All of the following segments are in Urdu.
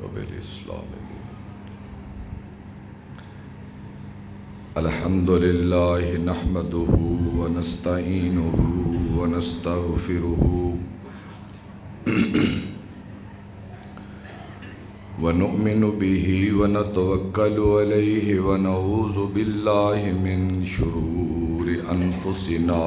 وبالإسلام الحمد لله نحمده ونستعينه ونستغفره ونؤمن به ونتوكل عليه ونعوذ بالله من شرور أنفسنا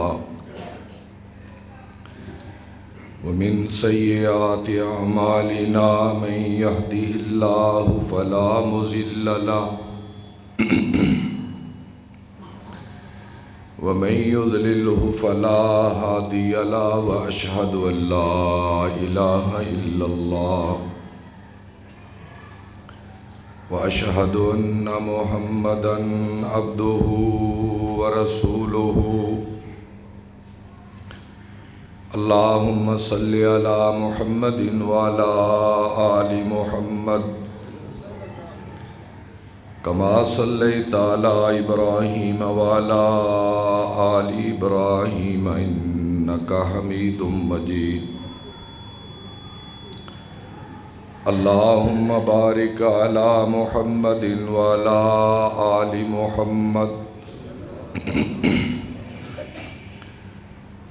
ومن سيئات أعمالنا من يهده الله فلا مضل له ومن يضلله فلا هادي له وأشهد أن لا إله إلا الله وأشهد أن محمدًا عبده ورسوله اللهم صل على محمد وعلى آل محمد كما صليت على إبراهيم وعلى آل إبراهيم إنك حميد مجيد اللهم بارك على محمد وعلى آل محمد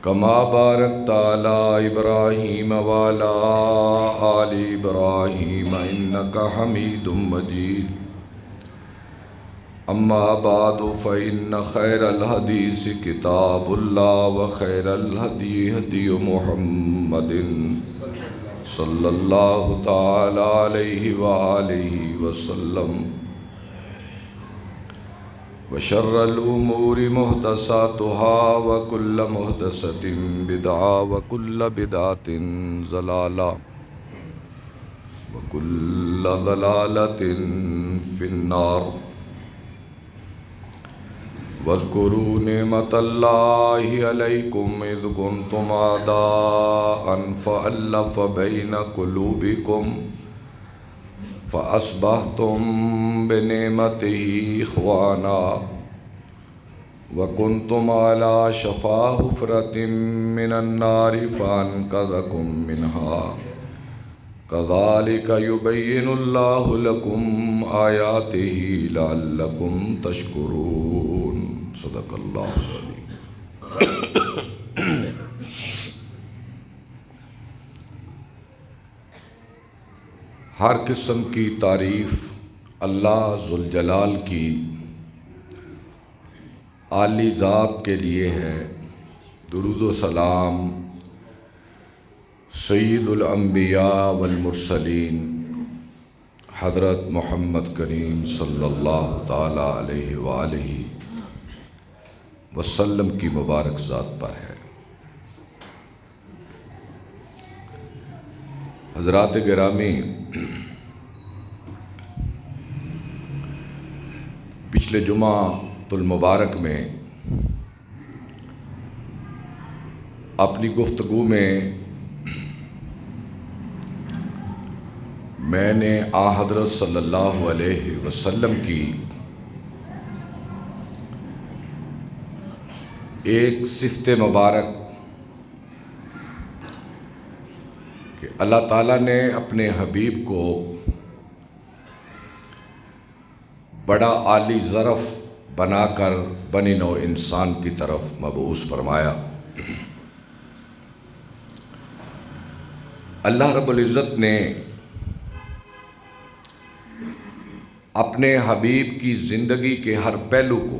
كما باركت على إبراهيم وعلى آل إبراهيم إنك حميد مجيد أما بعد فإن خير الحديث كتاب الله وخير الهدي هدي محمد صلى الله تعالى عليه وآله وسلم وشر الأمور محدثاتها وكل محدثة بدعة وكل بدعة ضلالة وكل ضلالة في النار واذكروا نعمة الله عليكم إذ كنتم أعداء فألف بين قلوبكم فأصبحتم بنعمته إخوانا وكنتم على شفا حفرة من النار فأنقذكم منها كذلك يبين الله لكم آياته لعلكم تشكرون صدق اللہ العظیم۔ ہر قسم کی تعریف اللہ ذوالجلال کی عالی ذات کے لیے ہے۔ درود و سلام سید الانبیاء والمرسلین حضرت محمد کریم صلی اللہ تعالی علیہ وآلہ وسلم کی مبارک ذات پر ہے۔ حضرات گرامی، پچھلے جمعہ المبارک میں اپنی گفتگو میں نے حضرت صلی اللہ علیہ وسلم کی ایک صفت مبارک کہ اللہ تعالیٰ نے اپنے حبیب کو بڑا عالی ظرف بنا کر بنی نوع انسان کی طرف مبعوث فرمایا۔ اللہ رب العزت نے اپنے حبیب کی زندگی کے ہر پہلو کو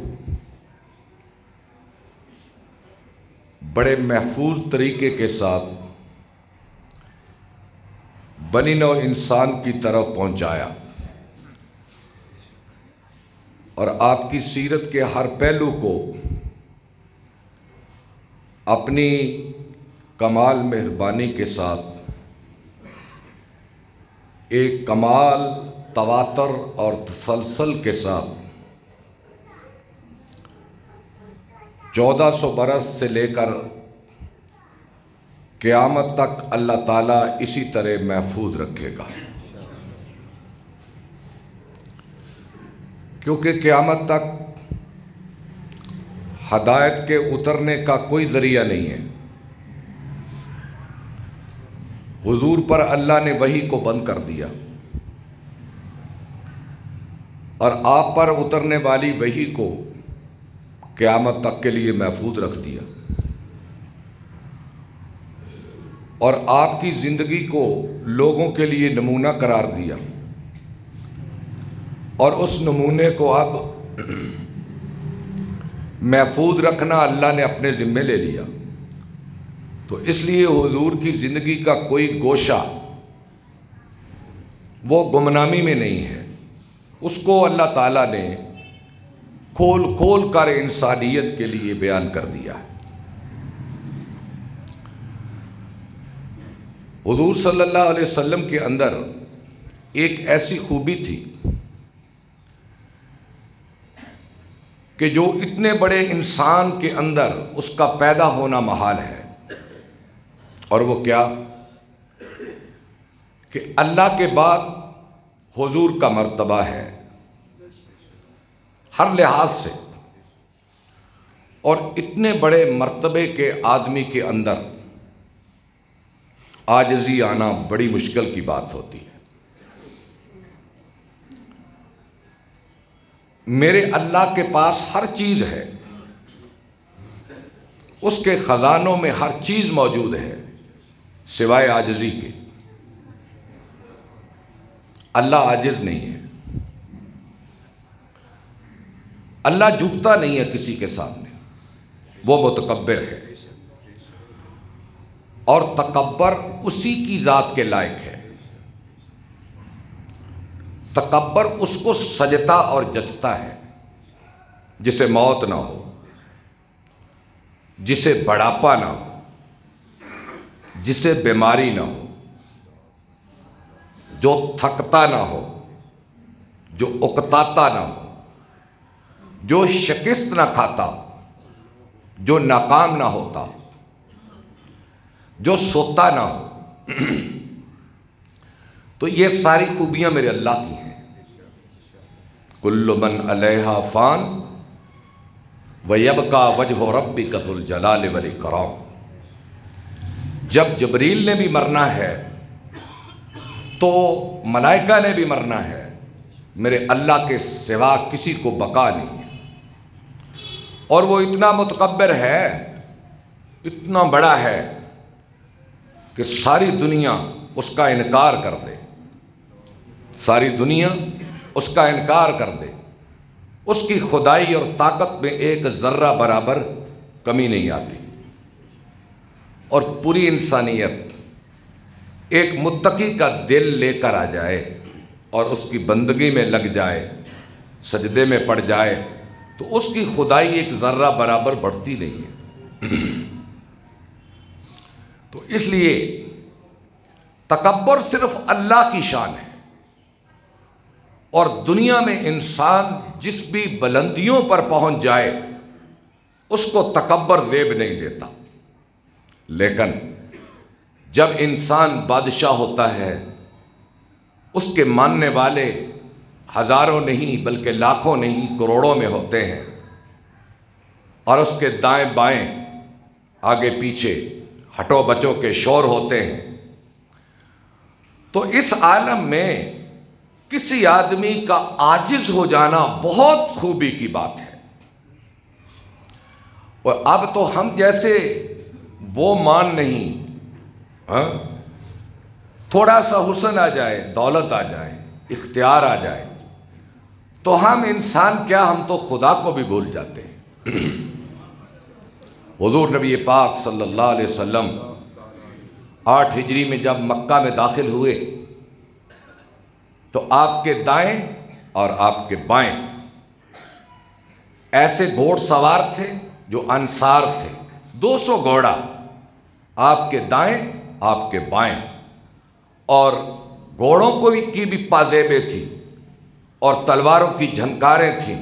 بڑے محفوظ طریقے کے ساتھ بنی نوع انسان کی طرف پہنچایا، اور آپ کی سیرت کے ہر پہلو کو اپنی کمال مہربانی کے ساتھ ایک کمال تواتر اور تسلسل کے ساتھ 1400 برس سے لے کر قیامت تک اللہ تعالیٰ اسی طرح محفوظ رکھے گا، کیونکہ قیامت تک ہدایت کے اترنے کا کوئی ذریعہ نہیں ہے۔ حضور پر اللہ نے وحی کو بند کر دیا، اور آپ پر اترنے والی وحی کو قیامت تک کے لیے محفوظ رکھ دیا، اور آپ کی زندگی کو لوگوں کے لیے نمونہ قرار دیا، اور اس نمونے کو اب محفوظ رکھنا اللہ نے اپنے ذمے لے لیا۔ تو اس لیے حضور کی زندگی کا کوئی گوشہ وہ گمنامی میں نہیں ہے، اس کو اللہ تعالیٰ نے کھول کھول کر انسانیت کے لیے بیان کر دیا ہے۔ حضور صلی اللہ علیہ وسلم کے اندر ایک ایسی خوبی تھی کہ جو اتنے بڑے انسان کے اندر اس کا پیدا ہونا محال ہے، اور وہ کیا کہ اللہ کے بعد حضور کا مرتبہ ہے ہر لحاظ سے، اور اتنے بڑے مرتبے کے آدمی کے اندر عاجزی آنا بڑی مشکل کی بات ہوتی ہے۔ میرے اللہ کے پاس ہر چیز ہے، اس کے خزانوں میں ہر چیز موجود ہے سوائے عاجزی کے۔ اللہ عاجز نہیں ہے، اللہ جھکتا نہیں ہے کسی کے سامنے، وہ متکبر ہے، اور تکبر اسی کی ذات کے لائق ہے۔ تکبر اس کو سجتا اور جچتا ہے جسے موت نہ ہو، جسے بڑھاپا نہ ہو، جسے بیماری نہ ہو، جو تھکتا نہ ہو، جو اکتاتا نہ ہو، جو شکست نہ کھاتا، جو ناکام نہ ہوتا، جو سوتا نہ ہو۔ تو یہ ساری خوبیاں میرے اللہ کی ہیں۔ کل من علیہا فان ویبقی وجہ ربک ذو الجلال والاکرام۔ جب جبریل نے بھی مرنا ہے تو ملائکہ نے بھی مرنا ہے، میرے اللہ کے سوا کسی کو بقا نہیں ہے۔ اور وہ اتنا متکبر ہے، اتنا بڑا ہے کہ ساری دنیا اس کا انکار کر دے، ساری دنیا اس کا انکار کر دے، اس کی خدائی اور طاقت میں ایک ذرہ برابر کمی نہیں آتی، اور پوری انسانیت ایک متقی کا دل لے کر آ جائے اور اس کی بندگی میں لگ جائے، سجدے میں پڑ جائے، تو اس کی خدائی ایک ذرہ برابر بڑھتی نہیں ہے۔ تو اس لیے تکبر صرف اللہ کی شان ہے، اور دنیا میں انسان جس بھی بلندیوں پر پہنچ جائے اس کو تکبر زیب نہیں دیتا، لیکن جب انسان بادشاہ ہوتا ہے، اس کے ماننے والے ہزاروں نہیں بلکہ لاکھوں نہیں کروڑوں میں ہوتے ہیں، اور اس کے دائیں بائیں آگے پیچھے ہٹو بچو کے شور ہوتے ہیں، تو اس عالم میں کسی آدمی کا عاجز ہو جانا بہت خوبی کی بات ہے۔ اور اب تو ہم جیسے وہ مان نہیں، تھوڑا سا حسن آ جائے، دولت آ جائے، اختیار آ جائے تو ہم انسان کیا، ہم تو خدا کو بھی بھول جاتے ہیں۔ حضور نبی پاک صلی اللہ علیہ وسلم 8 ہجری میں جب مکہ میں داخل ہوئے تو آپ کے دائیں اور آپ کے بائیں ایسے گھوڑ سوار تھے جو انصار تھے، 200 گھوڑا، آپ کے دائیں آپ کے بائیں، اور گھوڑوں کی بھی پازیبیں تھیں اور تلواروں کی جھنکاریں تھیں،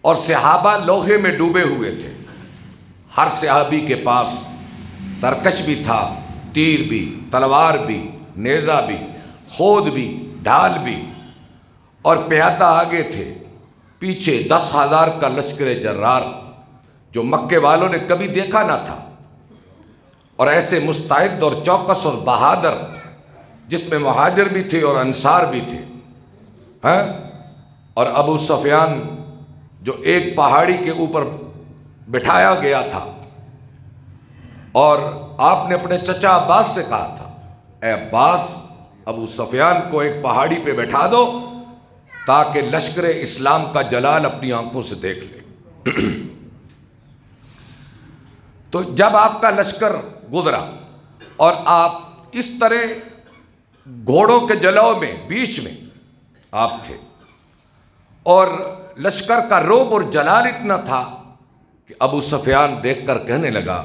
اور صحابہ لوہے میں ڈوبے ہوئے تھے۔ ہر صحابی کے پاس ترکش بھی تھا، تیر بھی، تلوار بھی، نیزہ بھی، خود بھی، ڈھال بھی، اور پیادہ آگے تھے، پیچھے 10,000 کا لشکر جرار جو مکے والوں نے کبھی دیکھا نہ تھا، اور ایسے مستعد اور چوکس اور بہادر جس میں مہاجر بھی تھے اور انصار بھی تھے، اور ابو سفیان جو ایک پہاڑی کے اوپر بٹھایا گیا تھا، اور آپ نے اپنے چچا عباس سے کہا تھا، اے عباس، ابو سفیان کو ایک پہاڑی پہ بٹھا دو تاکہ لشکر اسلام کا جلال اپنی آنکھوں سے دیکھ لے۔ تو جب آپ کا لشکر گزرا اور آپ اس طرح گھوڑوں کے جلاؤ میں بیچ میں آپ تھے، اور لشکر کا روب اور جلال اتنا تھا کہ ابو سفیان دیکھ کر کہنے لگا،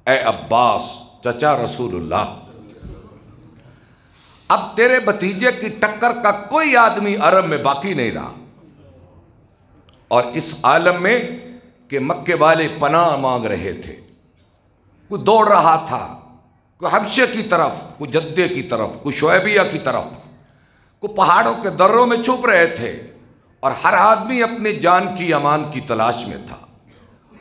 اے عباس چچا رسول اللہ، اب تیرے بھتیجے کی ٹکر کا کوئی آدمی عرب میں باقی نہیں رہا، اور اس عالم میں کہ مکے والے پناہ مانگ رہے تھے، کوئی دوڑ رہا تھا، کوئی حبشے کی طرف، کوئی جدے کی طرف، کوئی شعیبیہ کی طرف، کوئی پہاڑوں کے دروں میں چھپ رہے تھے، اور ہر آدمی اپنی جان کی امان کی تلاش میں تھا۔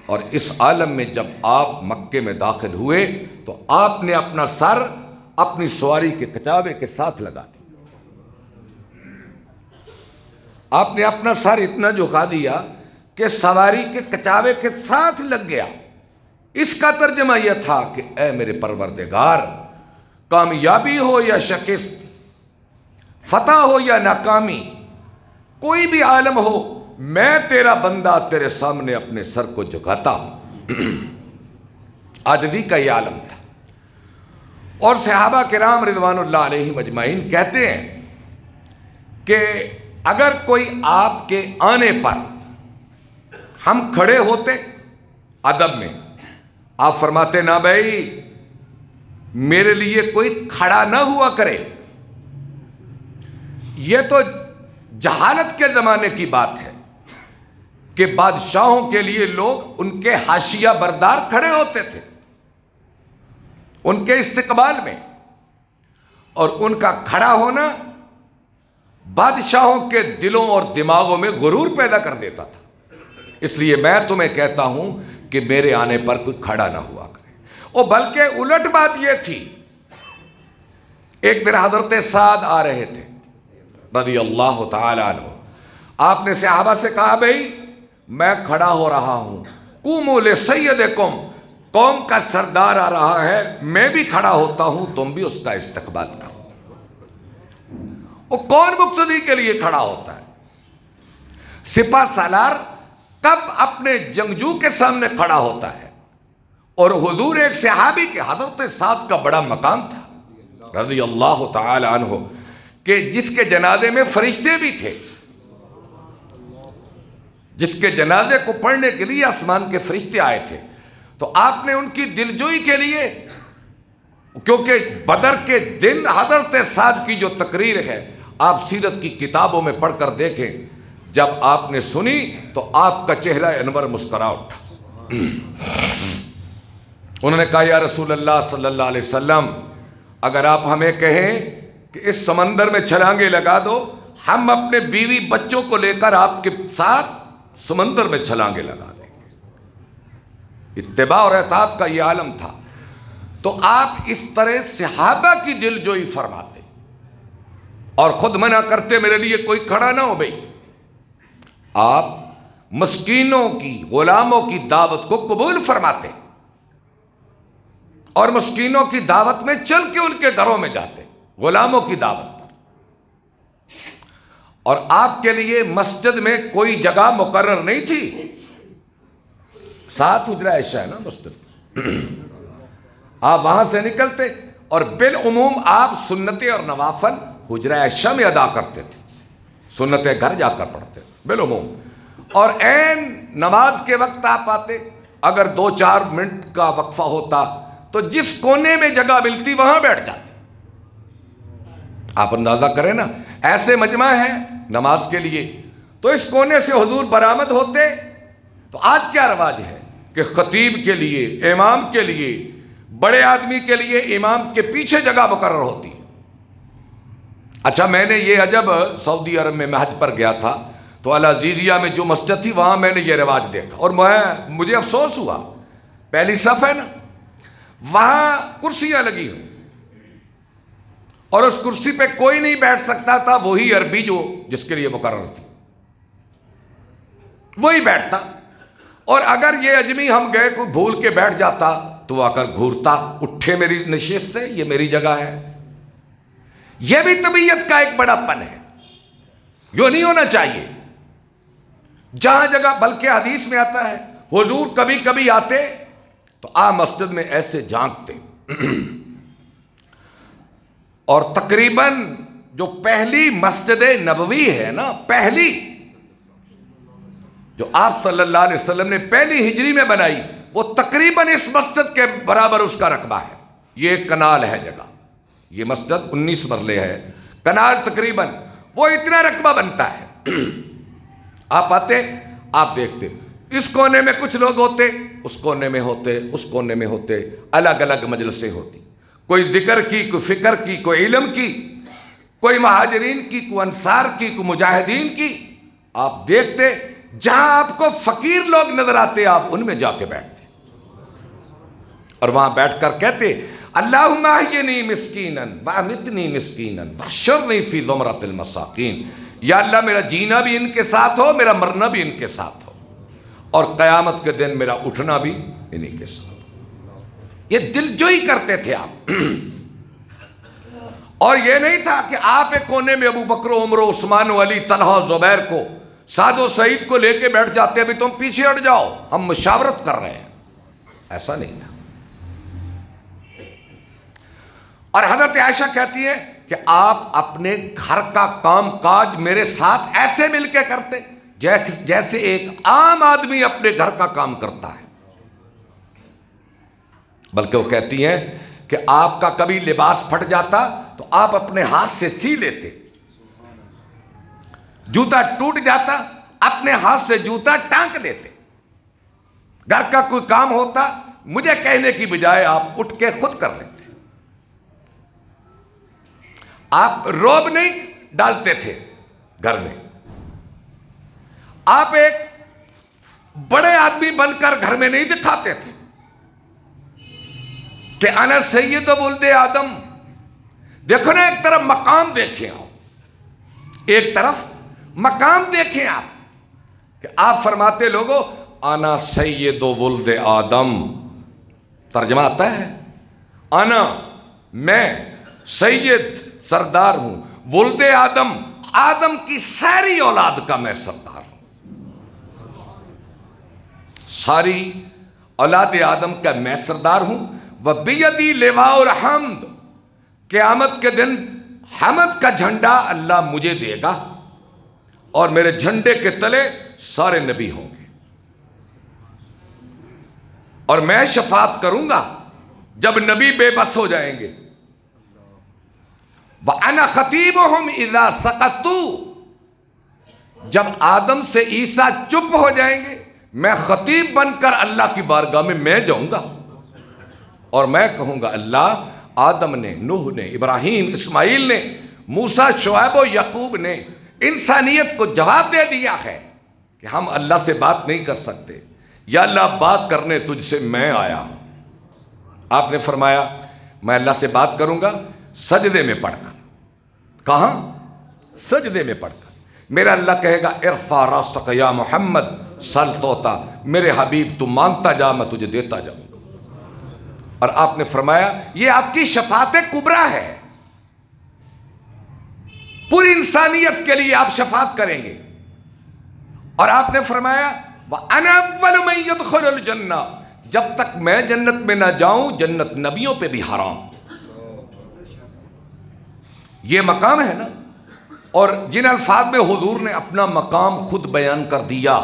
اور اس عالم میں جب آپ مکے میں داخل ہوئے تو آپ نے اپنا سر اپنی سواری کے کچاوے کے ساتھ لگا دیا۔ آپ نے اپنا سر اتنا جھکا دیا کہ سواری کے کچاوے کے ساتھ لگ گیا۔ اس کا ترجمہ یہ تھا کہ اے میرے پروردگار، کامیابی ہو یا شکست، فتح ہو یا ناکامی، کوئی بھی عالم ہو، میں تیرا بندہ تیرے سامنے اپنے سر کو جھکاتا ہوں۔ عاجزی کا یہ عالم تھا۔ اور صحابہ کرام رضوان اللہ علیہم اجمعین کہتے ہیں کہ اگر کوئی آپ کے آنے پر ہم کھڑے ہوتے ادب میں، آپ فرماتے نہ بھائی میرے لیے کوئی کھڑا نہ ہوا کرے۔ یہ تو جہالت کے زمانے کی بات ہے کہ بادشاہوں کے لیے لوگ ان کے حاشیہ بردار کھڑے ہوتے تھے ان کے استقبال میں، اور ان کا کھڑا ہونا بادشاہوں کے دلوں اور دماغوں میں غرور پیدا کر دیتا تھا۔ اس لیے میں تمہیں کہتا ہوں کہ میرے آنے پر کوئی کھڑا نہ ہوا کرے۔ اور بلکہ الٹ بات یہ تھی، ایک دن حضرت سعد آ رہے تھے رضی اللہ تعالی عنہ، آپ نے صحابہ سے کہا بھائی میں کھڑا ہو رہا ہوں، قوموا لسیدکم، قوم کا سردار آ رہا ہے، میں بھی کھڑا ہوتا ہوں، تم بھی اس کا استقبال کرو۔ وہ کون مقتدی کے لیے کھڑا ہوتا ہے؟ سپہ سالار کب اپنے جنگجو کے سامنے کھڑا ہوتا ہے؟ اور حضور ایک صحابی کے حضرت سعد کا بڑا مقام تھا رضی اللہ تعالی عنہ، کہ جس کے جنازے میں فرشتے بھی تھے، جس کے جنازے کو پڑھنے کے لیے آسمان کے فرشتے آئے تھے۔ تو آپ نے ان کی دلجوئی کے لیے، کیونکہ بدر کے دن حضرت سعد کی جو تقریر ہے آپ سیرت کی کتابوں میں پڑھ کر دیکھیں، جب آپ نے سنی تو آپ کا چہرہ انور مسکرا اٹھا۔ انہوں نے کہا یا رسول اللہ صلی اللہ علیہ وسلم، اگر آپ ہمیں کہیں کہ اس سمندر میں چھلانگے لگا دو، ہم اپنے بیوی بچوں کو لے کر آپ کے ساتھ سمندر میں چھلانگے لگا دیں گے۔ اتباع اور اطاعت کا یہ عالم تھا۔ تو آپ اس طرح صحابہ کی دلجوئی فرماتے اور خود منع کرتے میرے لیے کوئی کھڑا نہ ہو بھائی۔ آپ مسکینوں کی، غلاموں کی دعوت کو قبول فرماتے اور مسکینوں کی دعوت میں چل کے ان کے گھروں میں جاتے، غلاموں کی دعوت پر۔ اور آپ کے لیے مسجد میں کوئی جگہ مقرر نہیں تھی، 7 حجرہ عائشہ ہے نا مسجد، آپ وہاں سے نکلتے اور بالعموم آپ سنتیں اور نوافل حجرہ عائشہ میں ادا کرتے تھے، سنتیں گھر جا کر پڑھتے بالعموم، اور عین نماز کے وقت آپ آتے، اگر 2-4 منٹ کا وقفہ ہوتا تو جس کونے میں جگہ ملتی وہاں بیٹھ جاتے۔ آپ اندازہ کریں نا، ایسے مجمع ہے نماز کے لیے، تو اس کونے سے حضور برآمد ہوتے۔ تو آج کیا رواج ہے کہ خطیب کے لیے، امام کے لیے، بڑے آدمی کے لیے امام کے پیچھے جگہ مقرر ہوتی ہے۔ اچھا، میں نے یہ عجب سعودی عرب میں حج پر گیا تھا تو العزیزیہ میں جو مسجد تھی وہاں میں نے یہ رواج دیکھا، اور مجھے افسوس ہوا، پہلی صف ہے نا، وہاں کرسیاں لگی ہوئی، اور اس کرسی پہ کوئی نہیں بیٹھ سکتا تھا، وہی عربی جو جس کے لیے مقرر تھی۔ وہی بیٹھتا، اور اگر یہ اجمی ہم گئے کوئی بھول کے بیٹھ جاتا تو آ کر گھورتا، اٹھے میری نشست سے، یہ میری جگہ ہے۔ یہ بھی طبیعت کا ایک بڑا پن ہے، یوں نہیں ہونا چاہیے۔ جہاں جگہ، بلکہ حدیث میں آتا ہے حضور کبھی کبھی آتے تو مسجد میں ایسے جھانکتے، اور تقریباً جو پہلی مسجد نبوی ہے نا، پہلی جو آپ صلی اللہ علیہ وسلم نے پہلی ہجری میں بنائی، وہ تقریباً اس مسجد کے برابر اس کا رقبہ ہے۔ یہ ایک کنال ہے جگہ، یہ مسجد 19 مرلے ہے، کنال تقریباً وہ اتنا رقبہ بنتا ہے۔ آپ آتے، آپ دیکھتے، اس کونے میں کچھ لوگ ہوتے، اس کونے میں ہوتے، اس کونے میں ہوتے، الگ الگ مجلسیں ہوتی، کوئی ذکر کی، کوئی فکر کی، کوئی علم کی، کوئی مہاجرین کی، کوئی انصار کی، کوئی مجاہدین کی۔ آپ دیکھتے جہاں آپ کو فقیر لوگ نظر آتے آپ ان میں جا کے بیٹھتے، اور وہاں بیٹھ کر کہتے اللہم احیینی مسکینا وامیتنی مسکینا واحشرنی فی زمرۃ المساکین، یا اللہ میرا جینا بھی ان کے ساتھ ہو، میرا مرنا بھی ان کے ساتھ ہو، اور قیامت کے دن میرا اٹھنا بھی انہی کے ساتھ ہو۔ یہ دل جوئی کرتے تھے آپ۔ اور یہ نہیں تھا کہ آپ ایک کونے میں ابو بکر و عمر و عثمان و علی طلحہ زبیر کو، سعد و سعید کو لے کے بیٹھ جاتے، ابھی تم پیچھے ہٹ جاؤ ہم مشاورت کر رہے ہیں، ایسا نہیں تھا۔ اور حضرت عائشہ کہتی ہے کہ آپ اپنے گھر کا کام کاج میرے ساتھ ایسے مل کے کرتے جیسے ایک عام آدمی اپنے گھر کا کام کرتا ہے۔ بلکہ وہ کہتی ہیں کہ آپ کا کبھی لباس پھٹ جاتا تو آپ اپنے ہاتھ سے سی لیتے، جوتا ٹوٹ جاتا اپنے ہاتھ سے جوتا ٹانک لیتے، گھر کا کوئی کام ہوتا مجھے کہنے کی بجائے آپ اٹھ کے خود کر لیتے۔ آپ روب نہیں ڈالتے تھے گھر میں، آپ ایک بڑے آدمی بن کر گھر میں نہیں دکھاتے تھے کہ انا سید ولد آدم۔ دیکھو نا، ایک طرف مقام دیکھیں آپ، ایک طرف مقام دیکھیں آپ، کہ آپ فرماتے لوگوں انا سید ولد آدم، ترجمہ آتا ہے انا، میں سید سردار ہوں، ولد آدم، آدم کی ساری اولاد کا میں سردار ہوں، ساری اولاد آدم کا میں سردار ہوں۔ وَبِيَدِي لِوَاءُ الْحَمْدِ، قیامت کے دن حمد کا جھنڈا اللہ مجھے دے گا، اور میرے جھنڈے کے تلے سارے نبی ہوں گے، اور میں شفاعت کروں گا جب نبی بے بس ہو جائیں گے۔ وَأَنَا خَطِيبُهُمْ إِذَا سَقَطُوا، جب آدم سے عیسیٰ چپ ہو جائیں گے میں خطیب بن کر اللہ کی بارگاہ میں جاؤں گا، اور میں کہوں گا اللہ، آدم نے، نوح نے، ابراہیم، اسماعیل نے، موسیٰ، شعیب و یعقوب نے انسانیت کو جواب دے دیا ہے کہ ہم اللہ سے بات نہیں کر سکتے، یا اللہ بات کرنے تجھ سے میں آیا ہوں۔ آپ نے فرمایا میں اللہ سے بات کروں گا سجدے میں پڑھ کر۔ کہاں؟ سجدے میں پڑھ کر۔ میرا اللہ کہے گا ارفع راسک یا محمد سل توتا، میرے حبیب تو مانگتا جا میں تجھے دیتا جاؤں گا۔ اور آپ نے فرمایا یہ آپ کی شفاعت کبریٰ ہے، پوری انسانیت کے لیے آپ شفاعت کریں گے۔ اور آپ نے فرمایا وَأَنَا أَوَّلُ مَن يَدْخُلُ الْجَنَّةَ، جب تک میں جنت میں نہ جاؤں جنت نبیوں پہ بھی حرام۔ یہ مقام ہے نا، اور جن الفاظ میں حضور نے اپنا مقام خود بیان کر دیا،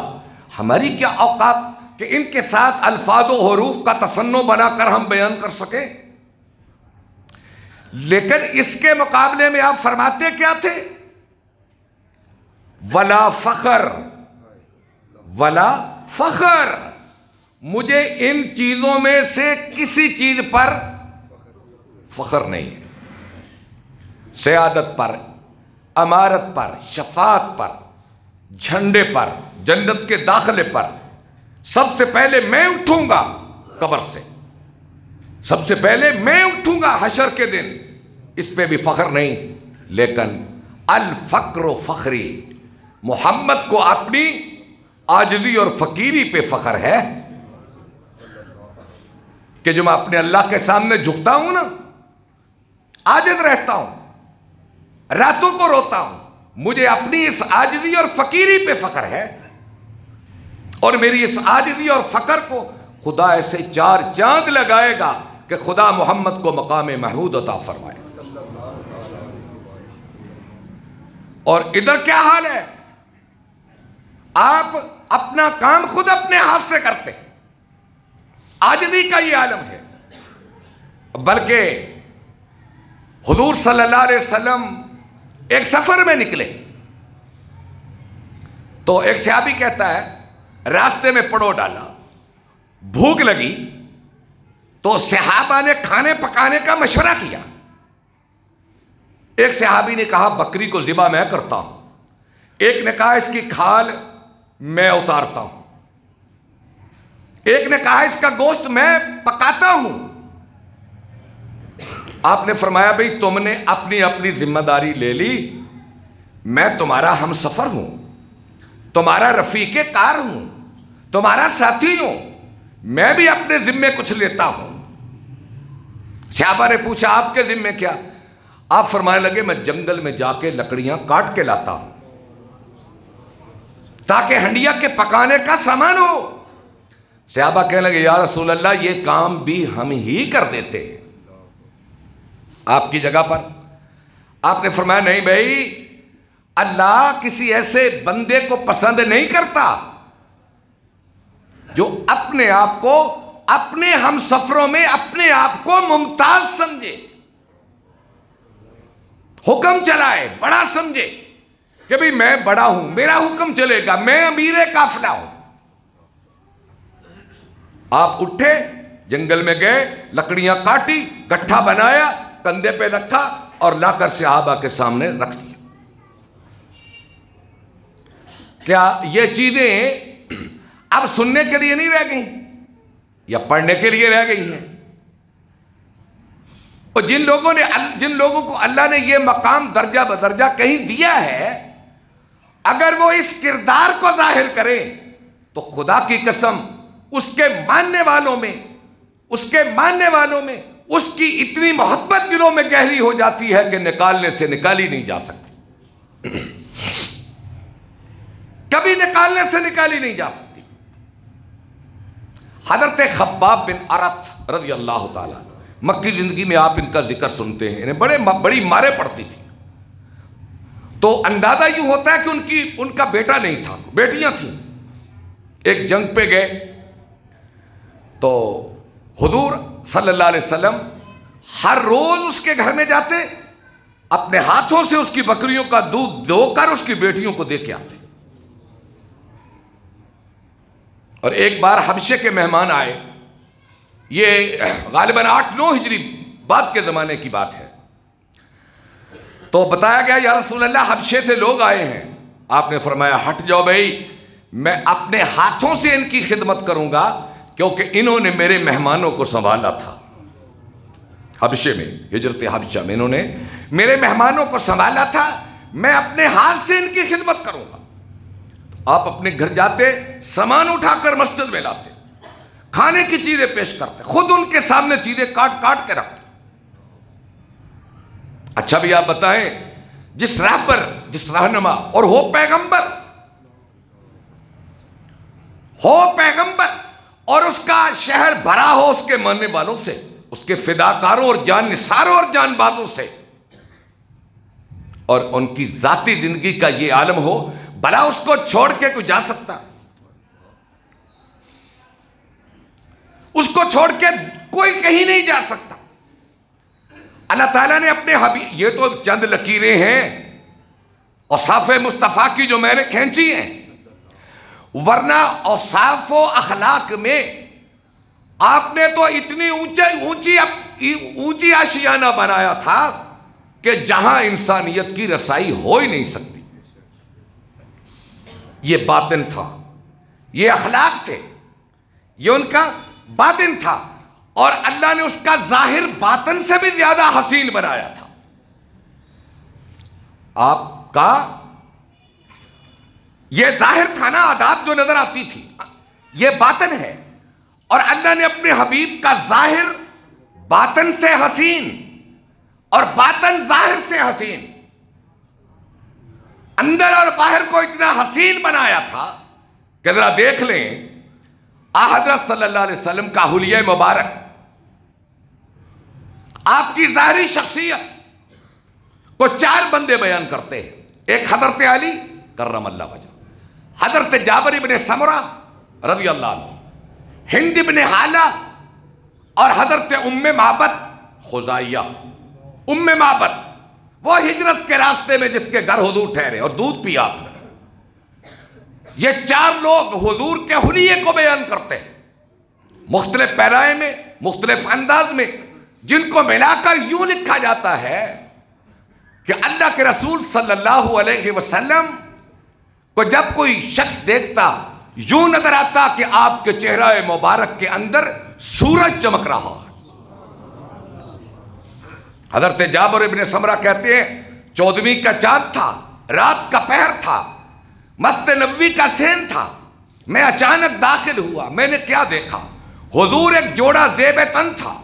ہماری کیا اوقات کہ ان کے ساتھ الفاظ و حروف کا تصنع بنا کر ہم بیان کر سکیں۔ لیکن اس کے مقابلے میں آپ فرماتے کیا تھے؟ ولا فخر، ولا فخر، مجھے ان چیزوں میں سے کسی چیز پر فخر نہیں ہے، سیادت پر، امارت پر، شفاعت پر، جھنڈے پر، جنت کے داخلے پر سب سے پہلے میں اٹھوں گا قبر سے، سب سے پہلے میں اٹھوں گا حشر کے دن، اس پہ بھی فخر نہیں۔ لیکن الفقر فخری، محمد کو اپنی عاجزی اور فقیری پہ فخر ہے کہ جو میں اپنے اللہ کے سامنے جھکتا ہوں نا، عاجز رہتا ہوں، راتوں کو روتا ہوں، مجھے اپنی اس عاجزی اور فقیری پہ فخر ہے، اور میری اس عاجزی اور فقر کو خدا ایسے 4 چاند لگائے گا کہ خدا محمد کو مقام محمود عطا فرمائے۔ اور ادھر کیا حال ہے؟ آپ اپنا کام خود اپنے ہاتھ سے کرتے، عاجزی کا یہ عالم ہے۔ بلکہ حضور صلی اللہ علیہ وسلم ایک سفر میں نکلے تو ایک صحابی کہتا ہے راستے میں پڑو ڈالا، بھوک لگی تو صحابہ نے کھانے پکانے کا مشورہ کیا۔ ایک صحابی نے کہا بکری کو ذبح میں کرتا ہوں، ایک نے کہا اس کی کھال میں اتارتا ہوں، ایک نے کہا اس کا گوشت میں پکاتا ہوں۔ آپ نے فرمایا بھئی تم نے اپنی اپنی ذمہ داری لے لی، میں تمہارا ہم سفر ہوں، تمہارا رفیق کار ہوں، تمہارا ساتھی ہوں، میں بھی اپنے ذمے کچھ لیتا ہوں۔ صحابہ نے پوچھا آپ کے ذمے کیا؟ آپ فرمانے لگے میں جنگل میں جا کے لکڑیاں کاٹ کے لاتا ہوں تاکہ ہنڈیا کے پکانے کا سامان ہو۔ صحابہ کہنے لگے یا رسول اللہ یہ کام بھی ہم ہی کر دیتے آپ کی جگہ پر۔ آپ نے فرمایا نہیں بھائی، اللہ کسی ایسے بندے کو پسند نہیں کرتا جو اپنے آپ کو اپنے ہم سفروں میں اپنے آپ کو ممتاز سمجھے، حکم چلائے، بڑا سمجھے کہ بھئی میں بڑا ہوں، میرا حکم چلے گا، میں امیر قافلہ ہوں۔ آپ اٹھے، جنگل میں گئے، لکڑیاں کاٹی، گٹھا بنایا، کندھے پہ رکھا اور لا کر صحابہ کے سامنے رکھ دیا۔ کیا یہ چیزیں اب سننے کے لیے نہیں رہ گئیں یا پڑھنے کے لیے رہ گئی ہیں؟ اور جن لوگوں کو اللہ نے یہ مقام درجہ بدرجہ کہیں دیا ہے، اگر وہ اس کردار کو ظاہر کریں تو خدا کی قسم اس کے ماننے والوں میں اس کی اتنی محبت دلوں میں گہری ہو جاتی ہے کہ نکالنے سے نکالی نہیں جا سکتی، کبھی نکالنے سے نکالی نہیں جا سکتی۔ حضرت خباب بن ارت رضی اللہ تعالیٰ مکی زندگی میں آپ ان کا ذکر سنتے ہیں، انہیں بڑی مارے پڑتی تھی، تو اندازہ یوں ہوتا ہے کہ ان کا بیٹا نہیں تھا، بیٹیاں تھیں۔ ایک جنگ پہ گئے تو حضور صلی اللہ علیہ وسلم ہر روز اس کے گھر میں جاتے، اپنے ہاتھوں سے اس کی بکریوں کا دودھ دو کر اس کی بیٹیوں کو دے کے آتے۔ اور ایک بار حبشے کے مہمان آئے، یہ غالباً 8-9 ہجری بعد کے زمانے کی بات ہے، تو بتایا گیا یا رسول اللہ حبشے سے لوگ آئے ہیں۔ آپ نے فرمایا ہٹ جاؤ بھائی، میں اپنے ہاتھوں سے ان کی خدمت کروں گا کیونکہ انہوں نے میرے مہمانوں کو سنبھالا تھا۔ حبشے میں، ہجرت حبشہ میں انہوں نے میرے مہمانوں کو سنبھالا تھا، میں اپنے ہاتھ سے ان کی خدمت کروں گا۔ آپ اپنے گھر جاتے، سامان اٹھا کر مسجد میں لاتے، کھانے کی چیزیں پیش کرتے، خود ان کے سامنے چیزیں کاٹ کاٹ کے رکھتے۔ اچھا بھی آپ بتائیں، جس راہ پر، جس رہنما اور ہو پیغمبر اور اس کا شہر بھرا ہو اس کے ماننے والوں سے، اس کے فداکاروں اور جان نثاروں اور جان بازوں سے، اور ان کی ذاتی زندگی کا یہ عالم ہو، بھلا اس کو چھوڑ کے کوئی جا سکتا؟ اس کو چھوڑ کے کوئی کہیں نہیں جا سکتا۔ اللہ تعالیٰ نے اپنے حبیب، یہ تو چند لکیریں ہیں اوصاف مصطفیٰ کی جو میں نے کھینچی ہیں، ورنہ اوصاف و اخلاق میں آپ نے تو اتنی اونچی آشیانہ بنایا تھا کہ جہاں انسانیت کی رسائی ہو ہی نہیں سکتی۔ یہ باطن تھا، یہ اخلاق تھے، یہ ان کا باطن تھا، اور اللہ نے اس کا ظاہر باطن سے بھی زیادہ حسین بنایا تھا۔ آپ کا یہ ظاہر تھا نا عادات جو نظر آتی تھی، یہ باطن ہے، اور اللہ نے اپنے حبیب کا ظاہر باطن سے حسین اور باطن ظاہر سے حسین، اندر اور باہر کو اتنا حسین بنایا تھا کہ ذرا دیکھ لیں حضرت صلی اللہ علیہ وسلم کا حلیہ مبارک، آپ کی ظاہری شخصیت کو 4 بندے بیان کرتے ہیں۔ ایک حضرت علی کرم اللہ وجہ، حضرت جابر ابن سمرہ رضی اللہ عنہ، ہند ابن حالہ، اور حضرت ام معبد خزائیہ۔ ام معبد وہ ہجرت کے راستے میں جس کے گھر حضور ٹھہرے اور دودھ پیا آپ نے۔ یہ 4 لوگ حضور کے حلیے کو بیان کرتے ہیں مختلف پیرائے میں، مختلف انداز میں، جن کو ملا کر یوں لکھا جاتا ہے کہ اللہ کے رسول صلی اللہ علیہ وسلم کو جب کوئی شخص دیکھتا یوں نظر آتا کہ آپ کے چہرہ مبارک کے اندر سورج چمک رہا ہے۔ حضرت جابر ابن سمرہ کہتے ہیں 14ویں کا چاند تھا، رات کا پہر تھا، مسجد نبوی کا سین تھا، میں اچانک داخل ہوا، میں نے کیا دیکھا؟ حضور ایک جوڑا زیب تن تھا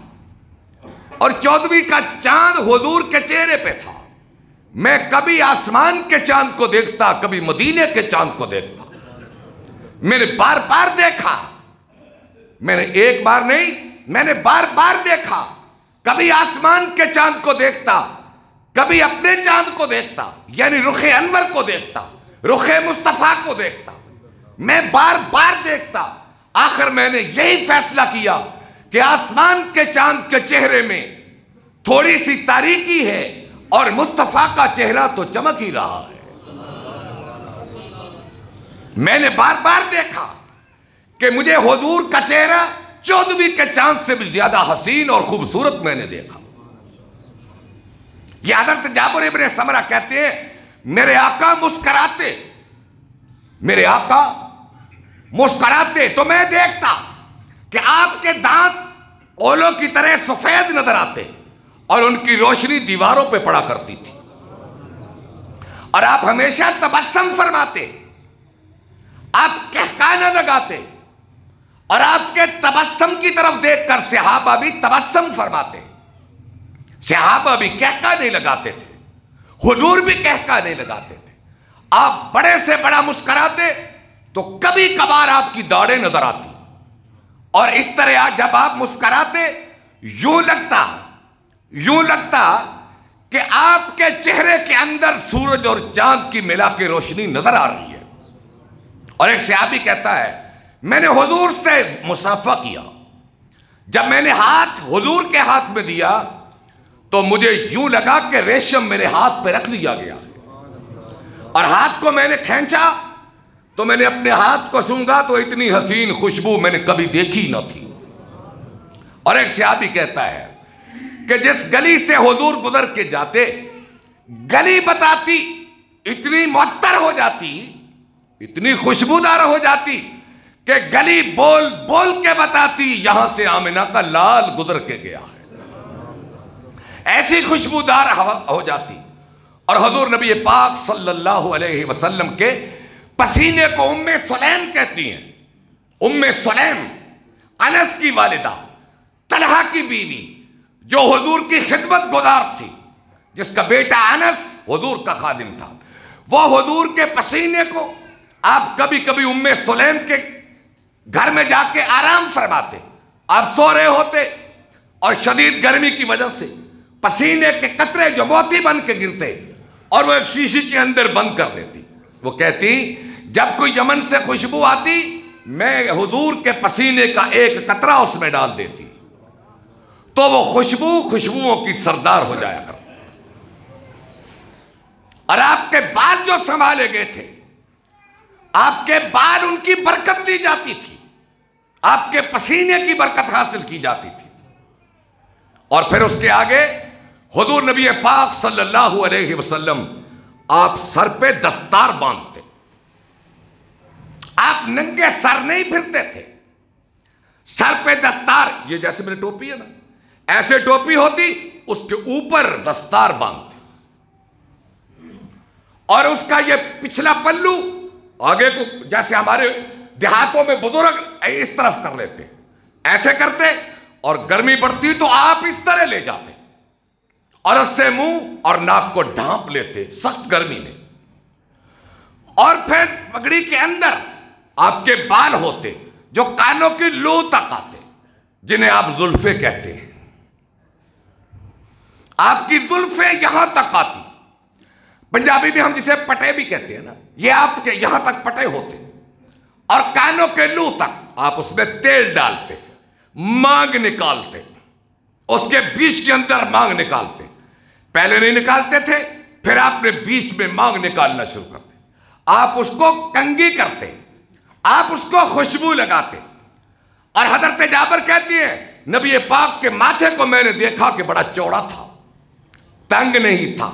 اور 14ویں کا چاند حضور کے چہرے پہ تھا۔ میں کبھی آسمان کے چاند کو دیکھتا، کبھی مدینے کے چاند کو دیکھتا، میں نے بار بار دیکھا، میں نے ایک بار نہیں، میں نے بار بار دیکھا، کبھی آسمان کے چاند کو دیکھتا، کبھی اپنے چاند کو دیکھتا، یعنی رخ انور کو دیکھتا، رخ مصطفیٰ کو دیکھتا، میں بار بار دیکھتا۔ آخر میں نے یہی فیصلہ کیا کہ آسمان کے چاند کے چہرے میں تھوڑی سی تاریکی ہے اور مصطفیٰ کا چہرہ تو چمک ہی رہا ہے۔ میں نے بار بار دیکھا کہ مجھے حضور کا چہرہ 14ویں کے چاند سے بھی زیادہ حسین اور خوبصورت میں نے دیکھا۔ یہ حضرت جابر ابن سمرہ کہتے ہیں میرے آقا مسکراتے، میرے آقا مسکراتے تو میں دیکھتا کہ آپ کے دانت اولوں کی طرح سفید نظر آتے اور ان کی روشنی دیواروں پہ پڑا کرتی تھی، اور آپ ہمیشہ تبسم فرماتے، آپ کہکانہ لگاتے، اور آپ کے تبسم کی طرف دیکھ کر صحابہ بھی تبسم فرماتے، صحابہ بھی کہکانے لگاتے تھے، حضور بھی کہکانے لگاتے تھے۔ آپ بڑے سے بڑا مسکراتے تو کبھی کبھار آپ کی داڑھیں نظر آتی، اور اس طرح جب آپ مسکراتے یوں لگتا کہ آپ کے چہرے کے اندر سورج اور چاند کی ملا کے روشنی نظر آ رہی ہے۔ اور ایک صحابی کہتا ہے میں نے حضور سے مصافحہ کیا، جب میں نے ہاتھ حضور کے ہاتھ میں دیا تو مجھے یوں لگا کہ ریشم میرے ہاتھ پہ رکھ لیا گیا ہے، اور ہاتھ کو میں نے کھینچا تو میں نے اپنے ہاتھ کو سونگا تو اتنی حسین خوشبو میں نے کبھی دیکھی نہ تھی۔ اور ایک صحابی کہتا ہے کہ جس گلی سے حضور گزر کے جاتے، گلی بتاتی اتنی معطر ہو جاتی، اتنی خوشبودار ہو جاتی کہ گلی بول بول کے بتاتی یہاں سے آمنہ کا لال گزر کے گیا ہے، ایسی خوشبودار ہو جاتی۔ اور حضور نبی پاک صلی اللہ علیہ وسلم کے پسینے کو ام سلیم کہتی ہیں۔ ام سلیم انس کی والدہ، طلحہ کی بیوی، جو حضور کی خدمت گزار تھی، جس کا بیٹا انس حضور کا خادم تھا، وہ حضور کے پسینے کو آپ کبھی کبھی ام سلیم کے گھر میں جا کے آرام فرماتے، آپ سو رہے ہوتے اور شدید گرمی کی وجہ سے پسینے کے قطرے جو موتی بن کے گرتے اور وہ ایک شیشی کے اندر بند کر دیتی۔ وہ کہتی جب کوئی یمن سے خوشبو آتی میں حضور کے پسینے کا ایک قطرہ اس میں ڈال دیتی تو وہ خوشبوؤں کی سردار ہو جایا کرتی۔ اور آپ کے بال جو سنبھالے گئے تھے، آپ کے بال ان کی برکت لی جاتی تھی، آپ کے پسینے کی برکت حاصل کی جاتی تھی۔ اور پھر اس کے آگے حضور نبی پاک صلی اللہ علیہ وسلم آپ سر پہ دستار باندھتے، آپ ننگے سر نہیں پھرتے تھے، سر پہ دستار، یہ جیسے میری ٹوپی ہے نا، ایسے ٹوپی ہوتی، اس کے اوپر دستار باندھتے، اور اس کا یہ پچھلا پلو آگے کو جیسے ہمارے دیہاتوں میں بزرگ اس طرف کر لیتے ایسے کرتے، اور گرمی پڑتی تو آپ اس طرح لے جاتے اور اس سے منہ اور ناک کو ڈھانپ لیتے سخت گرمی میں. اور پھر پگڑی کے اندر آپ کے بال ہوتے جو کانوں کی لو تک آتے، جنہیں آپ زلفیں کہتے ہیں. آپ کی زلفیں یہاں تک آتی، پنجابی میں ہم جسے پٹے بھی کہتے ہیں نا، یہ آپ کے یہاں تک پٹے ہوتے، اور کانوں کے لو تک. آپ اس میں تیل ڈالتے، مانگ نکالتے، اس کے بیچ کے اندر مانگ نکالتے. پہلے نہیں نکالتے تھے، پھر آپ نے بیچ میں مانگ نکالنا شروع کر دیا. آپ اس کو کنگھی کرتے، آپ اس کو خوشبو لگاتے. اور حضرت جابر کہتی ہے نبی پاک کے ماتھے کو میں نے دیکھا کہ بڑا چوڑا تھا، تنگ نہیں تھا.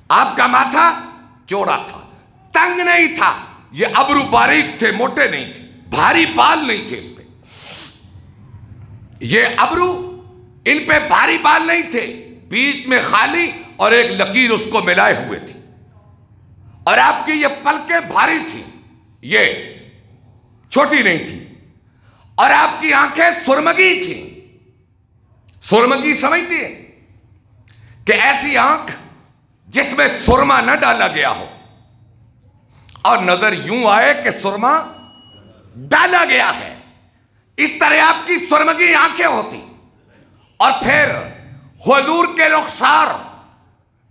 آپ کا ماتھا چوڑا تھا، تنگ نہیں تھا. یہ ابرو باریک تھے، موٹے نہیں تھے، بھاری بال نہیں تھے اس پہ. یہ ابرو ان پہ بھاری بال نہیں تھے، بیچ میں خالی اور ایک لکیر اس کو ملائے ہوئے تھی. اور آپ کی یہ پلکیں بھاری تھی، یہ چھوٹی نہیں تھی. اور آپ کی آنکھیں سرمگی تھیں. سرمگی سمجھتی ہے کہ ایسی آنکھ جس میں سرما نہ ڈالا گیا ہو اور نظر یوں آئے کہ سرما ڈالا گیا ہے. اس طرح آپ کی سرمگی آنکھیں ہوتی. اور پھر حضور کے رخسار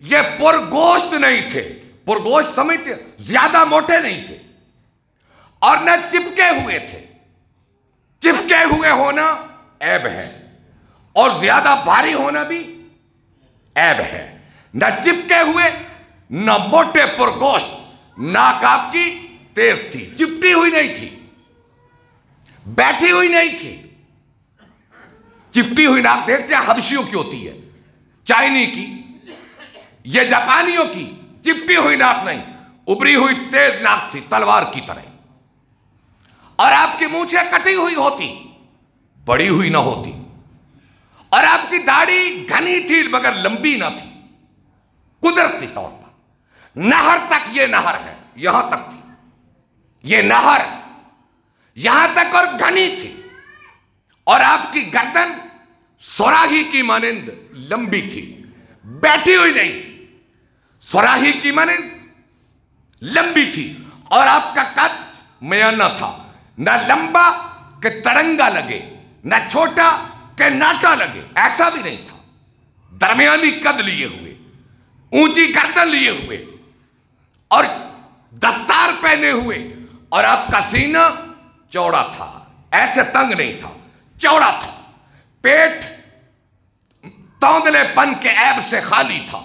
یہ پرگوشت نہیں تھے. پرگوشت سمجھتے، زیادہ موٹے نہیں تھے اور نہ چپکے ہوئے تھے. چپکے ہوئے ہونا عیب ہے اور زیادہ بھاری ہونا بھی عیب ہے. نہ چپکے ہوئے، نہ موٹے پرگوشت. ناک آپ کی تیز تھی، چپٹی ہوئی نہیں تھی، بیٹھی ہوئی نہیں تھی. چپٹی ہوئی ناک دیکھتے ہیں حبشیوں کی ہوتی ہے، چائنی کی، یہ جاپانیوں کی. چپٹی ہوئی ناک نہیں، ابری ہوئی تیز ناک تھی تلوار کی طرح. اور آپ کی مونچھیں کٹی ہوئی ہوتی، بڑی ہوئی نہ ہوتی. اور آپ کی داڑھی گھنی تھی مگر لمبی نہ تھی. قدرتی طور پر نہر تک، یہ نہر ہے یہاں تک تھی، یہ نہر یہاں تک اور گھنی تھی. اور آپ کی گردن سوراہی کی مانند لمبی تھی، بیٹھی ہوئی نہیں تھی، سوراہی کی مانند لمبی تھی. اور آپ کا قد میانہ تھا، نہ لمبا کہ تڑنگا لگے، نہ چھوٹا کہ ناٹا لگے، ایسا بھی نہیں تھا. درمیانی قد لیے ہوئے، اونچی گردن لیے ہوئے اور دستار پہنے ہوئے. اور آپ کا سینہ چوڑا تھا، ایسے تنگ نہیں تھا، چوڑا تھا. پیٹ توندلے پن کے عیب سے خالی تھا.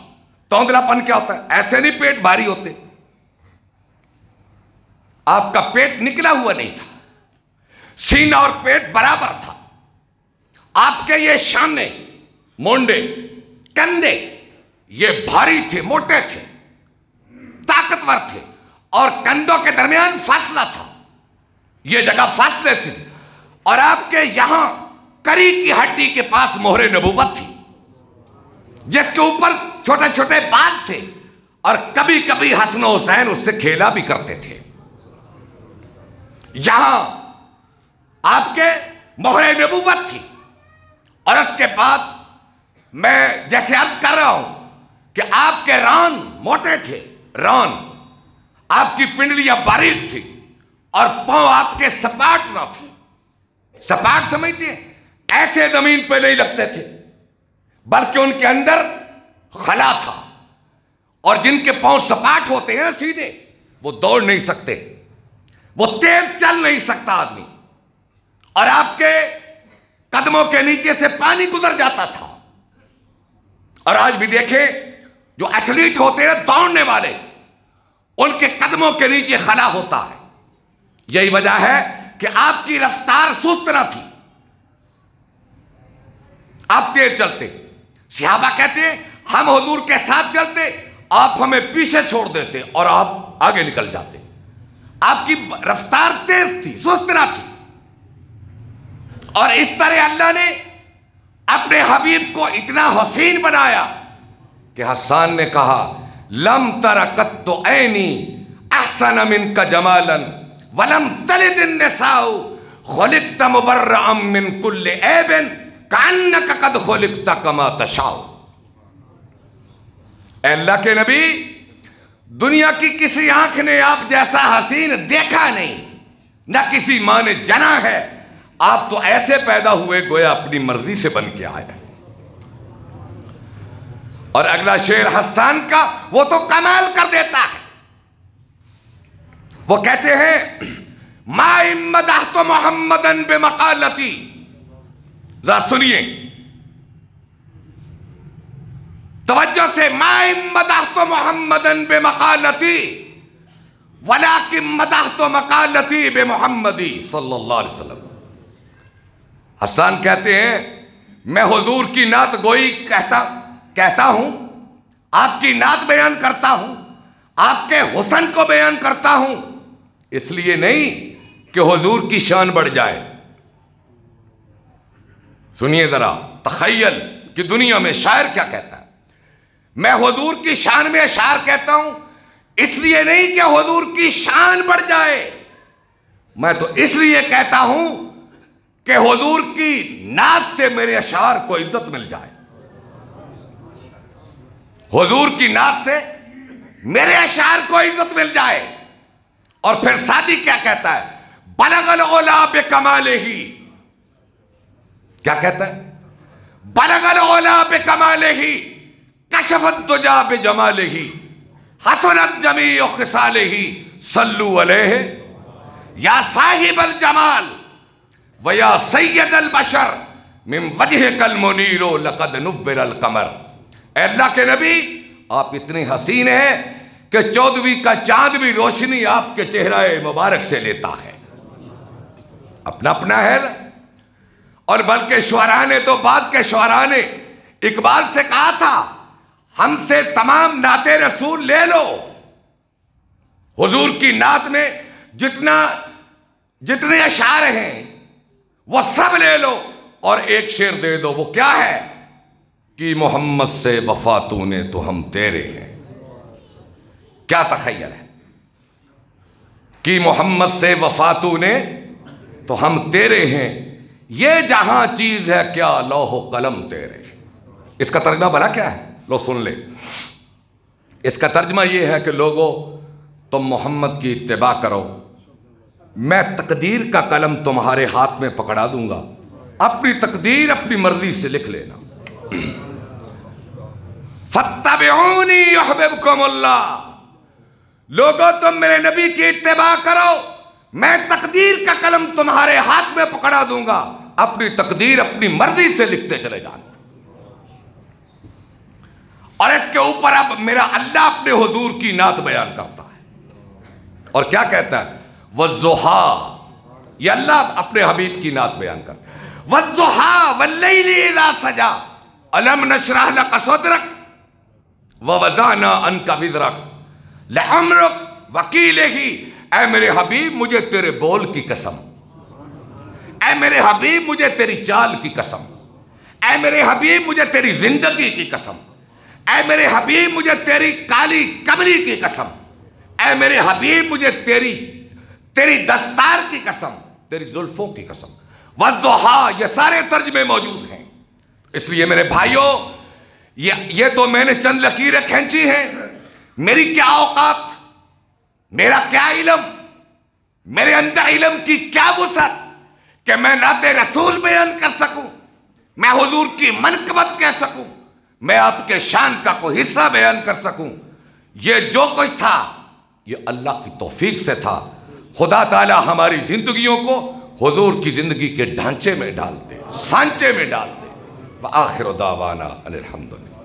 توندلا پن کیا ہوتا ہے؟ ایسے نہیں پیٹ بھاری ہوتے. آپ کا پیٹ نکلا ہوا نہیں تھا، سینہ اور پیٹ برابر تھا. آپ کے یہ شانے، مونڈے، کندھے یہ بھاری تھے، موٹے تھے، طاقتور تھے. اور کندھوں کے درمیان فاصلہ تھا، یہ جگہ فاصلے سے تھی. اور آپ کے یہاں کری کی ہڈی کے پاس مہر نبوت تھی، جس کے اوپر چھوٹے چھوٹے بال تھے. اور کبھی کبھی حسن و حسین اس سے کھیلا بھی کرتے تھے. یہاں آپ کے مہر نبوت تھی. اور اس کے بعد میں جیسے عرض کر رہا ہوں کہ آپ کے ران موٹے تھے، ران آپ کی پنڈلیاں باریک تھی اور پاؤں آپ کے سپاٹ نہ تھے. سپاٹ سمجھتے ہیں؟ ایسے زمین پہ نہیں لگتے تھے، بلکہ ان کے اندر خلا تھا. اور جن کے پاؤں سپاٹ ہوتے ہیں نا سیدھے، وہ دوڑ نہیں سکتے، وہ تیز چل نہیں سکتا آدمی. اور آپ کے قدموں کے نیچے سے پانی گزر جاتا تھا. اور آج بھی دیکھیں جو ایتھلیٹ ہوتے ہیں دوڑنے والے، ان کے قدموں کے نیچے خلا ہوتا ہے. یہی وجہ ہے کہ آپ کی رفتار سست نہ تھی، آپ تیز چلتے. صحابہ کہتے ہیں ہم حضور کے ساتھ چلتے، آپ ہمیں پیچھے چھوڑ دیتے اور آپ آگے نکل جاتے. آپ کی رفتار تیز تھی، سست نہ تھی. اور اس طرح اللہ نے اپنے حبیب کو اتنا حسین بنایا کہ حسان نے کہا لم تر قط عینی احسن منک جمالا ولم تلد النساء خلقت مبرئا من کل عیب کأنک قد خلقت کما تشاء۔ اے اللہ کے نبی، دنیا کی کسی آنکھ نے آپ جیسا حسین دیکھا نہیں، نہ کسی ماں نے جنا ہے، آپ تو ایسے پیدا ہوئے گویا اپنی مرضی سے بن کے آئے۔ اور اگلا شعر حسان کا، وہ تو کمال کر دیتا ہے، وہ کہتے ہیں ما ان مدحت محمدا بمقالتی، ذرا سنیے توجہ سے، ما ان مدحت محمدا بمقالتی ولکن مدحت مقالتی بمحمدی صلی اللہ علیہ وسلم۔ حسان کہتے ہیں میں حضور کی نعت گوئی کہتا ہوں، آپ کی نعت بیان کرتا ہوں، آپ کے حسن کو بیان کرتا ہوں، اس لیے نہیں کہ حضور کی شان بڑھ جائے۔ سنیے ذرا، تخیل کہ دنیا میں شاعر کیا کہتا ہے۔ میں حضور کی شان میں اشعار کہتا ہوں، اس لیے نہیں کہ حضور کی شان بڑھ جائے، میں تو اس لیے کہتا ہوں کہ حضور کی نعت سے میرے اشعار کو عزت مل جائے، حضور کی نعت سے میرے اشعار کو عزت مل جائے۔ اور پھر سعدی کیا کہتا ہے، بلغ العلا بکمالہ، کیا کہتا ہے، بلغ العلا بکمالہ کشف الدجا بجمالہ حسنت جمیع خصالہ صلو علیہ یا صاحب الجمال ویا سید البشر من وجہک المنیر لقد نور القمر۔ اے اللہ کے نبی، آپ اتنے حسین ہیں کہ 14ویں کا چاند بھی روشنی آپ کے چہرہ مبارک سے لیتا ہے، اپنا اپنا ہے نا۔ اور بلکہ شعراء نے تو بعد کے شعراء نے اقبال سے کہا تھا، ہم سے تمام نعت رسول لے لو، حضور کی نعت میں جتنے اشعار ہیں وہ سب لے لو اور ایک شعر دے دو، وہ کیا ہے کہ محمد سے وفا تو نے تو ہم تیرے ہیں۔ کیا تخیل ہے کہ محمد سے وفا تو نے تو ہم تیرے ہیں، یہ جہاں چیز ہے کیا لوح و قلم تیرے۔ اس کا ترجمہ بھلا کیا ہے، لو سن لے۔ اس کا ترجمہ یہ ہے کہ لوگو تم محمد کی اتباع کرو، میں تقدیر کا قلم تمہارے ہاتھ میں پکڑا دوں گا، اپنی تقدیر اپنی مرضی سے لکھ لینا۔ فاتبعونی یحببکم اللہ، لوگو تم میرے نبی کی اتباع کرو، میں تقدیر کا قلم تمہارے ہاتھ میں پکڑا دوں گا، اپنی تقدیر اپنی مرضی سے لکھتے چلے جانا۔ اور اس کے اوپر اب میرا اللہ اپنے حضور کی نعت بیان کرتا ہے، اور کیا کہتا ہے، وَالضُّحَىٰ، یہ اللہ اپنے حبیب کی نعت بیان کرتا ہے، وَالضُّحَىٰ وَاللَّيْلِ إِذَا سَجَىٰ أَلَمْ نَشْرَحْ لَكَ صَدْرَكَ وَوَضَعْنَا عَنْكَ وِزْرَكَ لَعَمْرُكَ وَقِيلِهِ۔ اے میرے حبیب مجھے تیرے بول کی قسم، اے میرے حبیب مجھے تیری چال کی قسم، اے میرے حبیب مجھے تیری زندگی کی قسم، اے میرے حبیب مجھے تیری کالی کملی کی قسم، اے میرے حبیب مجھے تیری دستار کی قسم، تیری زلفوں کی قسم۔ والضحیٰ، یہ سارے ترجمے موجود ہیں۔ اس لیے میرے بھائیوں، یہ تو میں نے چند لکیریں کھینچی ہیں، میری کیا اوقات، میرا کیا علم، میرے اندر علم کی کیا وسعت کہ میں نعت رسول بیان کر سکوں، میں حضور کی منقبت کہہ سکوں، میں آپ کے شان کا کوئی حصہ بیان کر سکوں۔ یہ جو کچھ تھا یہ اللہ کی توفیق سے تھا۔ خدا تعالی ہماری زندگیوں کو حضور کی زندگی کے ڈھانچے میں ڈال دے، سانچے میں ڈال دے۔ وآخر دعوانا ان الحمدللہ۔